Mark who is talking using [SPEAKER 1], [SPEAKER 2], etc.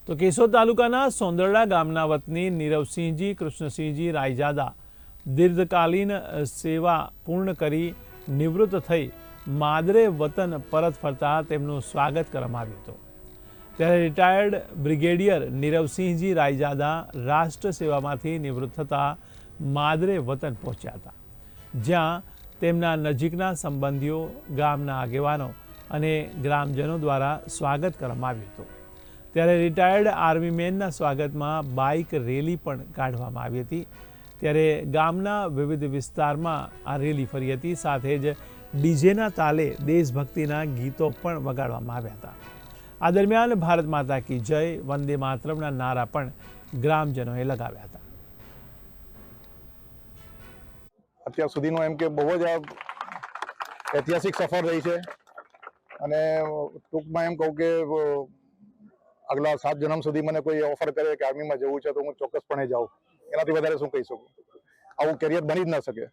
[SPEAKER 1] તો કેશોદ તાલુકાના સોંદરડા ગામના વતની નીરવસિંહજી કૃષ્ણસિંહજી રાયજાદા દીર્ઘકાલીન સેવા પૂર્ણ કરી નિવૃત્ત થઈ માદરે વતન પરત ફરતા તેમનું સ્વાગત કરવામાં આવ્યું હતું। ત્યારે રિટાયર્ડ બ્રિગેડિયર નીરવસિંહજી રાયજાદા રાષ્ટ્ર સેવામાંથી નિવૃત્ત થતાં માદરે વતન પહોંચ્યા હતા, જ્યાં તેમના નજીકના સંબંધીઓ, ગામના આગેવાનો અને ગ્રામજનો દ્વારા સ્વાગત કરવામાં આવ્યું હતું। ત્યારે રિટાયર્ડ આર્મી મેનના સ્વાગતમાં બાઇક રેલી પણ કાઢવામાં આવી હતી। ત્યારે ગામના વિવિધ વિસ્તારમાં આ રેલી ફરી હતી, સાથે જ ડીજેના તાલે દેશભક્તિના ગીતો પણ વગાડવામાં આવ્યા હતા। આ દરમિયાન ભારત માતા કી જય, વંદે માતરમના નારા પણ ગ્રામજનોએ લગાવ્યા હતા।
[SPEAKER 2] અત્યાર સુધીનો એમ કે બહુ જ ઐતિહાસિક સફર રહી છે અને ટૂંકમાં એમ કહું કે આગલા 7 જન્મ સુધી મને કોઈ ઓફર કરે કે આર્મીમાં જવું છે તો હું ચોક્કસપણે જાઉં। એનાથી વધારે શું કહી શકું? આવું કેરિયર બની જ ન શકે।